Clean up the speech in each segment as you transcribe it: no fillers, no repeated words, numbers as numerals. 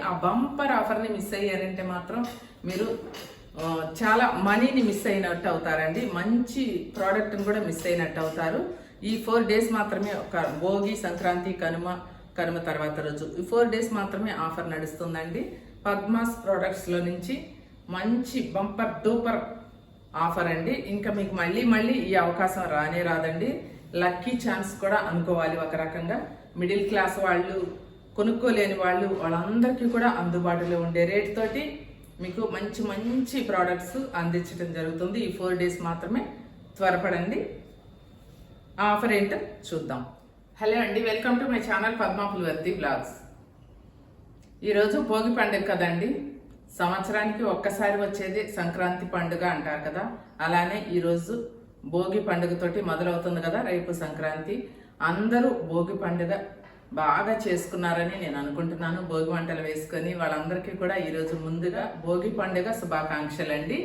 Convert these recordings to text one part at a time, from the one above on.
ఆ bumper ఆఫర్ని miss అయ్యారంటే మాత్రం మీరు చాలా మనీని మిస్ అయినట్టు అవుతారండి. మంచి ప్రోడక్ట్ని కూడా మిస్ అయినట్టు అవుతారు. ఈ 4 డేస్ మాత్రమే, ఒక భోగి, సంక్రాంతి, కనుమ తర్వాత రోజు ఈ 4 డేస్ మాత్రమే ఆఫర్ నడుస్తుందండి. పద్మాస్ ప్రోడక్ట్స్లో నుంచి మంచి బంపర్ డూపర్ ఆఫర్ అండి. ఇంకా మీకు మళ్ళీ ఈ అవకాశం రానే రాదండి. లక్కీ ఛాన్స్ కూడా అనుకోవాలి. ఒక రకంగా మిడిల్ క్లాస్ వాళ్ళు, కొనుక్కోలేని వాళ్ళందరికీ కూడా అందుబాటులో ఉండే రేట్ తోటి మీకు మంచి ప్రోడక్ట్స్ అందించడం జరుగుతుంది. ఈ 4 డేస్ మాత్రమే, త్వరపడండి. ఆ ఆఫర్ ఏంటో చూద్దాం. హలో అండి, welcome to my channel Padma Pulivarthi blogs. ఈరోజు భోగి పండుగ కదండి. సంవత్సరానికి ఒక్కసారి వచ్చేది సంక్రాంతి పండుగ అంటారు కదా, అలానే ఈరోజు భోగి పండుగతోటి మొదలవుతుంది కదా. రేపు సంక్రాంతి. అందరూ భోగి పండుగ బాగా చేసుకున్నారని నేను అనుకుంటున్నాను. భోగి వంటలు వేసుకొని వాళ్ళందరికీ కూడా ఈరోజు ముందుగా భోగి పండుగ శుభాకాంక్షలు అండి.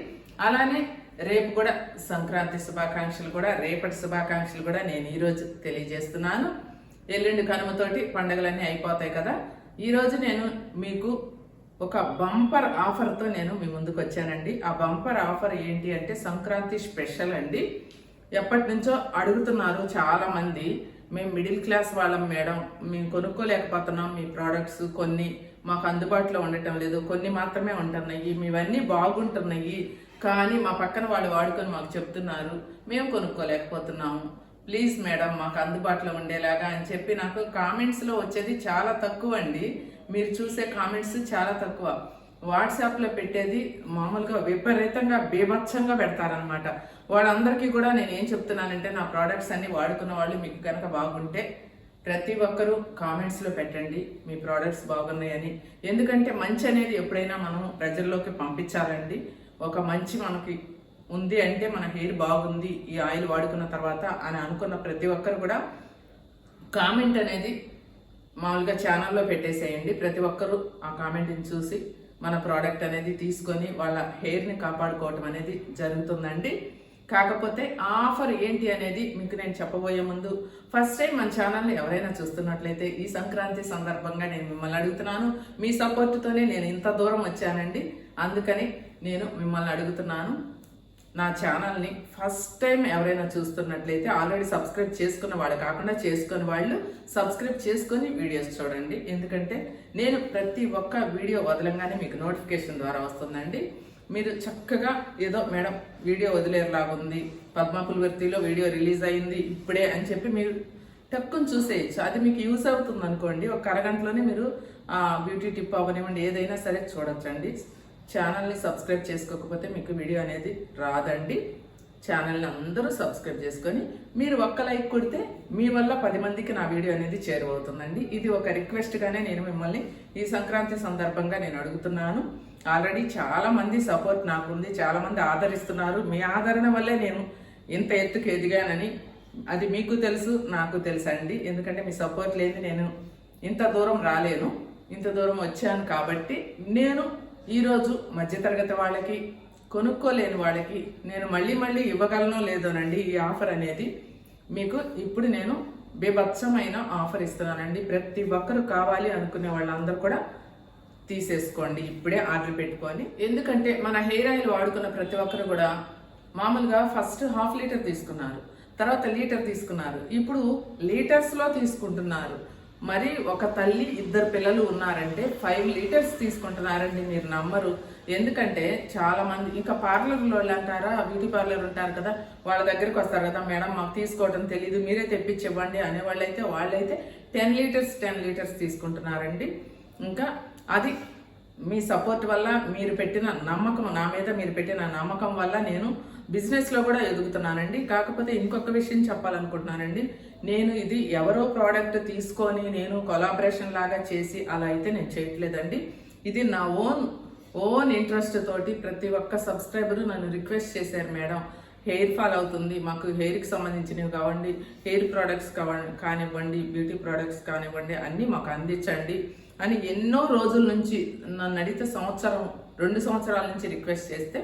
అలానే రేపు కూడా సంక్రాంతి శుభాకాంక్షలు కూడా, రేపటి శుభాకాంక్షలు కూడా నేను ఈరోజు తెలియజేస్తున్నాను. ఎల్లుండి కనుమతోటి పండుగలన్నీ అయిపోతాయి కదా. ఈరోజు నేను మీకు ఒక బంపర్ ఆఫర్తో నేను మీ ముందుకు వచ్చానండి. ఆ బంపర్ ఆఫర్ ఏంటి అంటే సంక్రాంతి స్పెషల్ అండి. ఎప్పటి నుంచో అడుగుతున్నారు చాలా మంది, మేము మిడిల్ క్లాస్ వాళ్ళం మేడం, మేము కొనుక్కోలేకపోతున్నాం మీ ప్రోడక్ట్స్, కొన్ని మాకు అందుబాటులో ఉండటం లేదు, కొన్ని మాత్రమే ఉంటున్నాయి, మీవన్నీ బాగుంటున్నాయి, కానీ మా పక్కన వాళ్ళు వాడుకొని మాకు చెప్తున్నారు, మేము కొనుక్కోలేకపోతున్నాము, ప్లీజ్ మేడం మాకు అందుబాటులో ఉండేలాగా అని చెప్పి నాకు కామెంట్స్లో వచ్చేది చాలా తక్కువ అండి. మీరు చూసే కామెంట్స్ చాలా తక్కువ. వాట్సాప్లో పెట్టేది మామూలుగా విపరీతంగా బీభత్సంగా పెడతారనమాట. వాళ్ళందరికీ కూడా నేను ఏం చెప్తున్నానంటే, నా ప్రోడక్ట్స్ అన్ని వాడుకున్న వాళ్ళు మీకు కనుక బాగుంటే ప్రతి ఒక్కరూ కామెంట్స్లో పెట్టండి మీ ప్రోడక్ట్స్ బాగున్నాయని. ఎందుకంటే మంచి అనేది ఎప్పుడైనా మనం ప్రజల్లోకి పంపించాలండి. ఒక మంచి మనకి ఉంది అంటే మన హెయిర్ బాగుంది ఈ ఆయిల్ వాడుకున్న తర్వాత అని అనుకున్న ప్రతి ఒక్కరు కూడా కామెంట్ అనేది మామూలుగా ఛానల్లో పెట్టేసేయండి. ప్రతి ఒక్కరూ ఆ కామెంట్ని చూసి మన ప్రోడక్ట్ అనేది తీసుకొని వాళ్ళ హెయిర్ని కాపాడుకోవటం అనేది జరుగుతుందండి. కాకపోతే ఆఫర్ ఏంటి అనేది మీకు నేను చెప్పబోయే ముందు, ఫస్ట్ టైం మన ఛానల్ని ఎవరైనా చూస్తున్నట్లయితే ఈ సంక్రాంతి సందర్భంగా నేను మిమ్మల్ని అడుగుతున్నాను. మీ సపోర్ట్తోనే నేను ఇంత దూరం వచ్చానండి. అందుకని నేను మిమ్మల్ని అడుగుతున్నాను, నా ఛానల్ని ఫస్ట్ టైం ఎవరైనా చూస్తున్నట్లయితే ఆల్రెడీ సబ్స్క్రైబ్ చేసుకున్న వాళ్ళు కాకుండా చేసుకుని వాళ్ళు సబ్స్క్రైబ్ చేసుకొని వీడియోస్ చూడండి. ఎందుకంటే నేను ప్రతి ఒక్క వీడియో వదలంగానే మీకు నోటిఫికేషన్ ద్వారా వస్తుందండి. మీరు చక్కగా ఏదో మేడం వీడియో వదిలేలాగుంది, పద్మా పులివర్తిలో వీడియో రిలీజ్ అయింది ఇప్పుడే అని చెప్పి మీరు టక్కుని చూసేయచ్చు. అది మీకు యూస్ అవుతుంది అనుకోండి. ఒక అరగంటలోనే మీరు బ్యూటీ టిప్ అవ్వనివ్వండి, ఏదైనా సరే చూడొచ్చండి. ఛానల్ని సబ్స్క్రైబ్ చేసుకోకపోతే మీకు వీడియో అనేది రాదండి. ఛానల్ని అందరూ సబ్స్క్రైబ్ చేసుకొని మీరు ఒక్క లైక్ కొడితే మీ వల్ల 10 మందికి నా వీడియో అనేది చేరువవుతుందండి. ఇది ఒక రిక్వెస్ట్గానే నేను మిమ్మల్ని ఈ సంక్రాంతి సందర్భంగా నేను అడుగుతున్నాను. ఆల్రెడీ చాలా మంది సపోర్ట్ నాకుంది, చాలా మంది ఆదరిస్తున్నారు. మీ ఆదరణ వల్లే నేను ఇంత ఎత్తుకు ఎదిగానని అది మీకు తెలుసు, నాకు తెలుసు అండి. ఎందుకంటే మీ సపోర్ట్ లేని నేను ఇంత దూరం రాలేను. ఇంత దూరం వచ్చాను కాబట్టి నేను ఈరోజు మధ్యతరగతి వాళ్ళకి, కొనుక్కోలేని వాళ్ళకి నేను మళ్ళీ ఇవ్వగలనో లేదోనండి. ఈ ఆఫర్ అనేది మీకు ఇప్పుడు నేను బీభత్సమైన ఆఫర్ ఇస్తున్నానండి. ప్రతి ఒక్కరు కావాలి అనుకునే వాళ్ళందరూ కూడా తీసేసుకోండి, ఇప్పుడే ఆర్డర్ పెట్టుకొని. ఎందుకంటే మన హెయిర్ ఆయిల్ వాడుకున్న ప్రతి ఒక్కరు కూడా మామూలుగా ఫస్ట్ 1/2 లీటర్ తీసుకున్నారు, తర్వాత లీటర్ తీసుకున్నారు, ఇప్పుడు లీటర్స్లో తీసుకుంటున్నారు. మరి ఒక తల్లి 2 పిల్లలు ఉన్నారంటే 5 లీటర్స్ తీసుకుంటున్నారండి. మీరు నమ్మరు. ఎందుకంటే చాలా మంది ఇంకా పార్లర్లో వాళ్ళు అంటారా, బ్యూటీ పార్లర్ ఉంటారు కదా, వాళ్ళ దగ్గరికి వస్తారు కదా, మేడం మాకు తీసుకోవడం తెలియదు మీరే తెప్పించి ఇవ్వండి అనేవాళ్ళైతే వాళ్ళైతే 10 లీటర్స్ తీసుకుంటున్నారండి. ఇంకా అది మీ సపోర్ట్ వల్ల, మీరు పెట్టిన నమ్మకం, నా మీద మీరు పెట్టిన నమ్మకం వల్ల నేను బిజినెస్లో కూడా ఎదుగుతున్నానండి. కాకపోతే ఇంకొక విషయం చెప్పాలనుకుంటున్నానండి. నేను ఇది ఎవరో ప్రోడక్ట్ తీసుకొని నేను కొలాబరేషన్ లాగా చేసి అలా అయితే నేను చేయట్లేదండి. ఇది నా ఓన్ ఇంట్రెస్ట్ తోటి ప్రతి ఒక్క సబ్స్క్రైబరు నన్ను రిక్వెస్ట్ చేశారు, మేడం హెయిర్ ఫాల్ అవుతుంది, మాకు హెయిర్కి సంబంధించినవి కావండి, హెయిర్ ప్రోడక్ట్స్ కానివ్వండి, బ్యూటీ ప్రోడక్ట్స్ కానివ్వండి, అన్నీ మాకు అందించండి అని ఎన్నో రోజుల నుంచి నన్ను అడిగితే 2 సంవత్సరాల నుంచి రిక్వెస్ట్ చేస్తే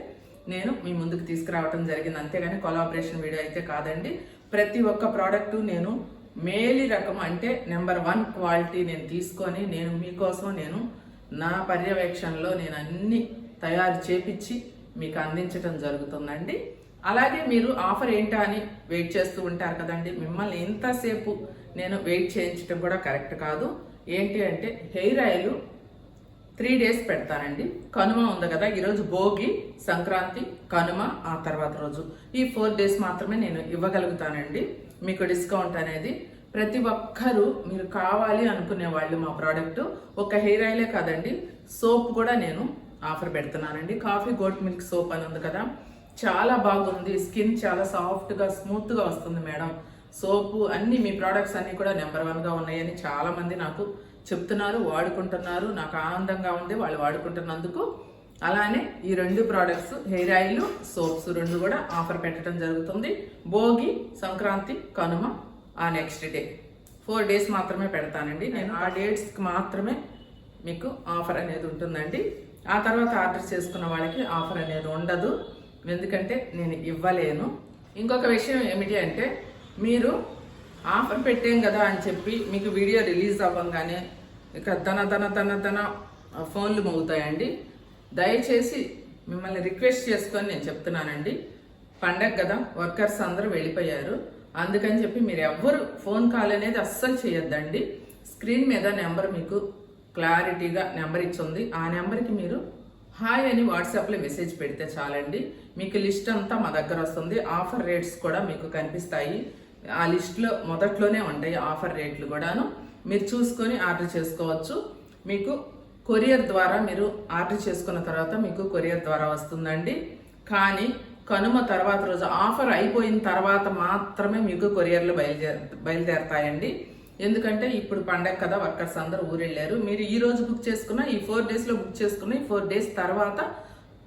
నేను మీ ముందుకు తీసుకురావడం జరిగింది. అంతేగాని కొలాబరేషన్ వీడియో అయితే కాదండి. ప్రతి ఒక్క ప్రోడక్టు నేను మేలి రకం అంటే నెంబర్ 1 క్వాలిటీ నేను తీసుకొని నేను మీకోసం నేను నా పర్యవేక్షణలో నేను అన్ని తయారు చేపించి మీకు అందించడం జరుగుతుందండి. అలాగే మీరు ఆఫర్ ఏంటా అని వెయిట్ చేస్తూ ఉంటారు కదండి. మిమ్మల్ని ఇంతసేపు నేను వెయిట్ చేయించడం కూడా కరెక్ట్ కాదు. ఏంటి అంటే హెయిర్ ఆయిల్ 3 డేస్ పెడతానండి. కనుమ ఉంది కదా, ఈరోజు భోగి, సంక్రాంతి, కనుమ, ఆ తర్వాత రోజు ఈ 4 డేస్ మాత్రమే నేను ఇవ్వగలుగుతానండి మీకు డిస్కౌంట్ అనేది. ప్రతి ఒక్కరూ మీరు కావాలి అనుకునే వాళ్ళు మా ప్రోడక్ట్ ఒక హెయిర్ ఆయిలే కాదండి, సోప్ కూడా నేను ఆఫర్ పెడుతున్నానండి. కాఫీ గోట్ మిల్క్ సోప్ అని ఉంది కదా, చాలా బాగుంది. స్కిన్ చాలా సాఫ్ట్గా స్మూత్గా వస్తుంది మేడం. సోపు అన్ని మీ ప్రోడక్ట్స్ అన్ని కూడా నెంబర్ 1గా ఉన్నాయని చాలా మంది నాకు చెప్తున్నారు, వాడుకుంటున్నారు. నాకు ఆనందంగా ఉంది వాళ్ళు వాడుకుంటున్నందుకు. అలానే ఈ 2 ప్రోడక్ట్స్ హెయిర్ ఆయిల్, సోప్స్ 2 కూడా ఆఫర్ పెట్టడం జరుగుతుంది. భోగి, సంక్రాంతి, కనుమ, ఆ నెక్స్ట్ డే 4 డేస్ మాత్రమే పెడతానండి నేను. ఆ డేట్స్కి మాత్రమే మీకు ఆఫర్ అనేది ఉంటుందండి. ఆ తర్వాత ఆర్డర్ చేసుకున్న వాళ్ళకి ఆఫర్ అనేది ఉండదు, ఎందుకంటే నేను ఇవ్వలేను. ఇంకొక విషయం ఏమిటి అంటే, మీరు ఆఫర్ పెట్టాం కదా అని చెప్పి మీకు వీడియో రిలీజ్ అవ్వగానే ఇక తన ఫోన్లు మోగుతాయండి. దయచేసి మిమ్మల్ని రిక్వెస్ట్ చేసుకొని నేను చెప్తున్నానండి, పండగ కదా, వర్కర్స్ అందరూ వెళ్ళిపోయారు, అందుకని చెప్పి మీరు ఎవ్వరు ఫోన్ కాల్ అనేది అస్సలు చేయొద్దండి. స్క్రీన్ మీద నెంబర్ మీకు క్లారిటీగా నెంబర్ ఇచ్చింది, ఆ నెంబర్కి మీరు హాయ్ అని వాట్సాప్లో మెసేజ్ పెడితే చాలండి. మీకు లిస్ట్ అంతా మా దగ్గర వస్తుంది. ఆఫర్ రేట్స్ కూడా మీకు కనిపిస్తాయి. ఆ లిస్ట్లో మొదట్లోనే ఉంటాయి ఆఫర్ రేట్లు కూడాను. మీరు చూసుకొని ఆర్డర్ చేసుకోవచ్చు. మీకు కొరియర్ ద్వారా మీరు ఆర్డర్ చేసుకున్న తర్వాత మీకు కొరియర్ ద్వారా వస్తుందండి. కానీ కనుమ తర్వాత రోజు ఆఫర్ అయిపోయిన తర్వాత మాత్రమే మీకు కొరియర్లు బయలుదేరతాయండి. ఎందుకంటే ఇప్పుడు పండగ కదా, వర్కర్స్ అందరూ ఊరెళ్ళారు. మీరు ఈ రోజు బుక్ చేసుకున్న, ఈ 4 డేస్లో బుక్ చేసుకున్న, ఈ 4 డేస్ తర్వాత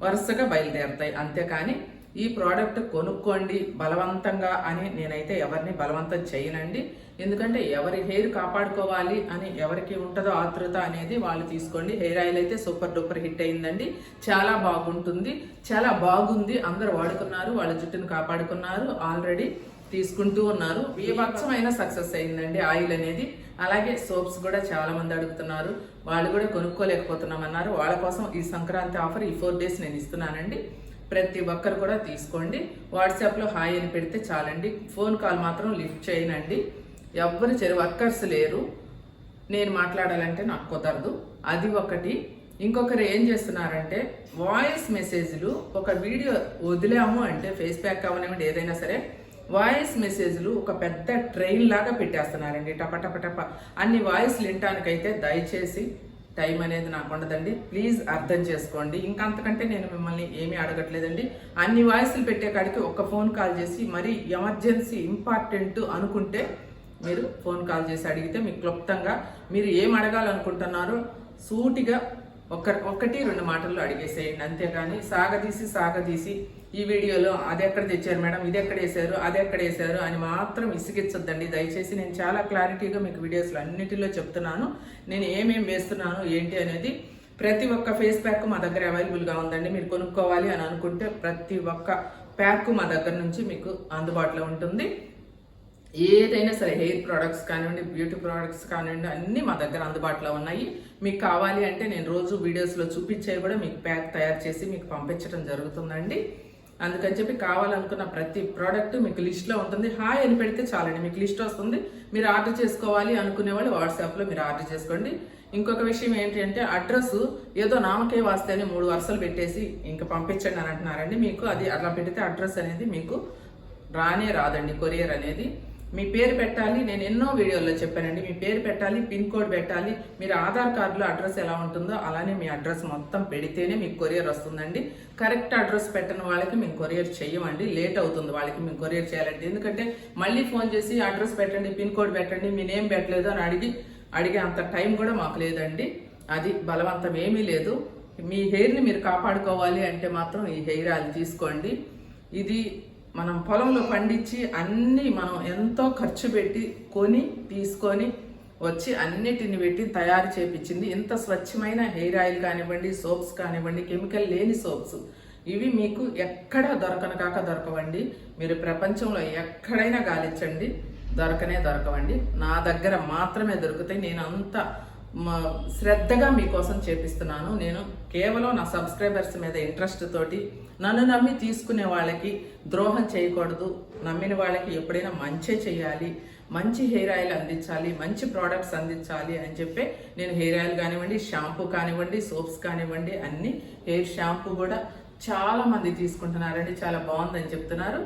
వరుసగా బయలుదేరతాయి. అంతేకాని ఈ ప్రోడక్ట్ కొనుక్కోండి బలవంతంగా అని నేనైతే ఎవరిని బలవంతం చేయనండి. ఎందుకంటే ఎవరి హెయిర్ కాపాడుకోవాలి అని ఎవరికి ఉంటుందో ఆతృత అనేది వాళ్ళు తీసుకోండి. హెయిర్ ఆయిల్ అయితే సూపర్ డూపర్ హిట్ అయిందండి, చాలా బాగుంటుంది, చాలా బాగుంది. అందరూ వాడుకున్నారు, వాళ్ళ జుట్టును కాపాడుకున్నారు, ఆల్రెడీ తీసుకుంటూ ఉన్నారు. బీభత్సమైన సక్సెస్ అయిందండి ఆయిల్ అనేది. అలాగే సోప్స్ కూడా చాలా మంది అడుగుతున్నారు, వాళ్ళు కూడా కొనుక్కోలేకపోతున్నామన్నారు. వాళ్ళ కోసం ఈ సంక్రాంతి ఆఫర్ ఈ 4 డేస్ నేను ఇస్తున్నానండి. ప్రతి ఒక్కరు కూడా తీసుకోండి. వాట్సాప్లో హాయ్ అని పెడితే చాలండి. ఫోన్ కాల్ మాత్రం లిఫ్ట్ చేయనండి. ఎవ్వరు వర్కర్స్ లేరు, నేను మాట్లాడాలంటే నాకు కుదరదు. అది ఒకటి. ఇంకొకరు ఏం చేస్తున్నారంటే వాయిస్ మెసేజ్లు, ఒక వీడియో వదిలాము అంటే ఫేస్ ప్యాక్ అవనివ్వండి ఏదైనా సరే, వాయిస్ మెసేజ్లు ఒక పెద్ద ట్రైన్ లాగా పెట్టేస్తున్నారండి. టప అన్ని వాయిస్లు వినటానికైతే దయచేసి టైం అనేది నాకు ఉండదండి, ప్లీజ్ అర్థం చేసుకోండి. ఇంకంతకంటే నేను మిమ్మల్ని ఏమీ అడగట్లేదండి. అన్ని వాయిస్లు పెట్టే కాడికి ఒక ఫోన్ కాల్ చేసి మరీ ఎమర్జెన్సీ ఇంపార్టెంట్ అనుకుంటే మీరు ఫోన్ కాల్ చేసి అడిగితే మీకు క్లుప్తంగా మీరు ఏం అడగాలనుకుంటున్నారో సూటిగా 1-2 మాటల్లో అడిగేసేయండి. అంతేగాని సాగదీసి ఈ వీడియోలో అది ఎక్కడ తెచ్చారు మేడం, ఇది ఎక్కడ వేసారు, అది ఎక్కడ వేసారు అని మాత్రం ఇసిగిచ్చొద్దండి దయచేసి. నేను చాలా క్లారిటీగా మీకు వీడియోస్లో అన్నిటిలో చెప్తున్నాను, నేను ఏమేమి వేస్తున్నాను ఏంటి అనేది. ప్రతి ఒక్క ఫేస్ ప్యాక్ మా దగ్గర అవైలబుల్గా ఉందండి. మీరు కొనుక్కోవాలి అని అనుకుంటే ప్రతి ఒక్క ప్యాక్ మా దగ్గర నుంచి మీకు అందుబాటులో ఉంటుంది. ఏదైనా సరే హెయిర్ ప్రోడక్ట్స్ కానివ్వండి, బ్యూటీ ప్రోడక్ట్స్ కానివ్వండి, అన్నీ మా దగ్గర అందుబాటులో ఉన్నాయి. మీకు కావాలి అంటే నేను రోజు వీడియోస్లో చూపించే కూడా మీకు ప్యాక్ తయారు చేసి మీకు పంపించడం జరుగుతుందండి. అందుకని చెప్పి కావాలనుకున్న ప్రతి ప్రోడక్ట్ మీకు లిస్ట్లో ఉంటుంది. హాయ్ అని పెడితే చాలండి, మీకు లిస్ట్ వస్తుంది. మీరు ఆర్డర్ చేసుకోవాలి అనుకునే వాళ్ళు వాట్సాప్లో మీరు ఆర్డర్ చేసుకోండి. ఇంకొక విషయం ఏంటి అంటే, అడ్రస్ ఏదో నామకే వాస్తే అని 3 వరుసలు పెట్టేసి ఇంకా పంపించండి అని అంటున్నారండి. మీకు అది అట్లా పెడితే అడ్రస్ అనేది మీకు రాదండి, కొరియర్ అనేది. మీ పేరు పెట్టాలి, నేను ఎన్నో వీడియోల్లో చెప్పానండి. మీ పేరు పెట్టాలి, పిన్ కోడ్ పెట్టాలి. మీరు ఆధార్ కార్డులో అడ్రస్ ఎలా ఉంటుందో అలానే మీ అడ్రస్ మొత్తం పెడితేనే మీకు కొరియర్ వస్తుందండి. కరెక్ట్ అడ్రస్ పెట్టిన వాళ్ళకి మేము కొరియర్ చెయ్యమండి, లేట్ అవుతుంది వాళ్ళకి మేము కొరియర్ చేయాలంటే. ఎందుకంటే మళ్ళీ ఫోన్ చేసి అడ్రస్ పెట్టండి, పిన్ కోడ్ పెట్టండి, మీ నేమ్ పెట్టలేదు అని అడిగే అంత టైం కూడా మాకు లేదండి. అది బలవంతం ఏమీ లేదు. మీ హెయిర్ని మీరు కాపాడుకోవాలి అంటే మాత్రం ఈ హెయిర్ ఆయిల్ తీసుకోండి. ఇది మనం పొలంలో పండించి అన్నీ మనం ఎంతో ఖర్చు పెట్టి తీసుకొని వచ్చి అన్నిటిని పెట్టి తయారు చేపించింది. ఇంత స్వచ్ఛమైన హెయిర్ ఆయిల్ కానివ్వండి, సోప్స్ కానివ్వండి, కెమికల్ లేని సోప్స్ ఇవి మీకు ఎక్కడ దొరకవండి. మీరు ప్రపంచంలో ఎక్కడైనా గాలించండి, దొరకవండి. నా దగ్గర మాత్రమే దొరుకుతాయి. నేను అంత శ్రద్ధగా మీకోసం చేపిస్తున్నాను. నేను కేవలం నా సబ్స్క్రైబర్స్ మీద ఇంట్రెస్ట్ తోటి నన్ను నమ్మి తీసుకునే వాళ్ళకి ద్రోహం చేయకూడదు, నమ్మిన వాళ్ళకి ఎప్పుడైనా మంచే చేయాలి, మంచి హెయిర్ ఆయిల్ అందించాలి, మంచి ప్రోడక్ట్స్ అందించాలి అని చెప్పి నేను హెయిర్ ఆయిల్ కానివ్వండి, షాంపూ కానివ్వండి, సోప్స్ కానివ్వండి, అన్ని హెయిర్ షాంపూ కూడా చాలా మంది తీసుకుంటున్నారండి, చాలా బాగుందని చెప్తున్నారు.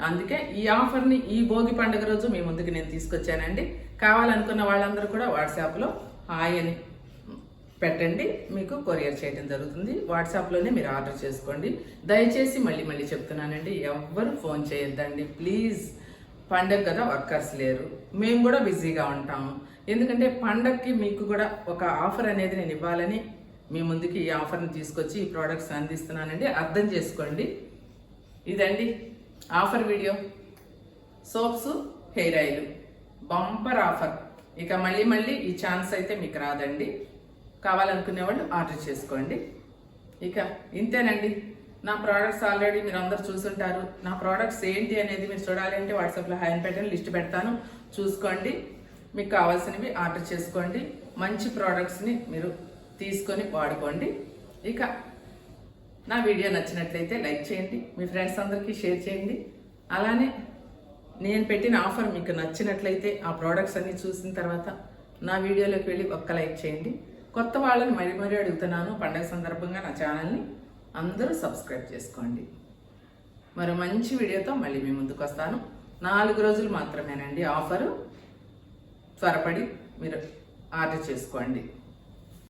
అందుకే ఈ ఆఫర్ని ఈ భోగి పండుగ రోజు మీ ముందుకు నేను తీసుకొచ్చానండి. కావాలనుకున్న వాళ్ళందరూ కూడా వాట్సాప్లో హాయ్ అని పెట్టండి, మీకు కొరియర్ చేయడం జరుగుతుంది. వాట్సాప్లోనే మీరు ఆర్డర్ చేసుకోండి. దయచేసి మళ్ళీ చెప్తున్నానండి, ఎవ్వరు ఫోన్ చేయొద్దండి ప్లీజ్. పండగ కదా, వర్కర్స్ లేరు, మేము కూడా బిజీగా ఉంటాము. ఎందుకంటే పండగకి మీకు కూడా ఒక ఆఫర్ అనేది నేను ఇవ్వాలని మీ ముందుకి ఈ ఆఫర్ని తీసుకొచ్చి ఈ ప్రోడక్ట్స్ అందిస్తున్నానండి, అర్థం చేసుకోండి. ఇదండి offer video. Soaps, hair oil bumper offer. ఇక మళ్ళీ ఈ ఛాన్స్ అయితే మీకు రాదండి. కావాలనుకునే వాళ్ళు ఆర్డర్ చేసుకోండి. ఇక ఇంతేనండి. నా ప్రోడక్ట్స్ ఆల్రెడీ మీరు అందరు చూసుంటారు. నా ప్రోడక్ట్స్ ఏంటి అనేది మీరు చూడాలి అంటే వాట్సాప్లో హాయ్ పెట్టండి, లిస్ట్ పెడతాను, చూసుకోండి. మీకు కావాల్సినవి ఆర్డర్ చేసుకోండి. మంచి ప్రోడక్ట్స్ని మీరు తీసుకొని వాడుకోండి. ఇక నా వీడియో నచ్చినట్లయితే లైక్ చేయండి, మీ ఫ్రెండ్స్ అందరికీ షేర్ చేయండి. అలానే నేను పెట్టిన ఆఫర్ మీకు నచ్చినట్లయితే ఆ ప్రోడక్ట్స్ అన్ని చూసిన తర్వాత నా వీడియోలోకి వెళ్ళి ఒక్క లైక్ చేయండి. కొత్త వాళ్ళని మరీ అడుగుతున్నాను, పండగ సందర్భంగా నా ఛానల్ని అందరూ సబ్స్క్రైబ్ చేసుకోండి. మరో మంచి వీడియోతో మళ్ళీ మీ ముందుకు వస్తాను. 4 రోజులు మాత్రమేనండి ఆఫరు, త్వరపడి మీరు ఆర్డర్ చేసుకోండి.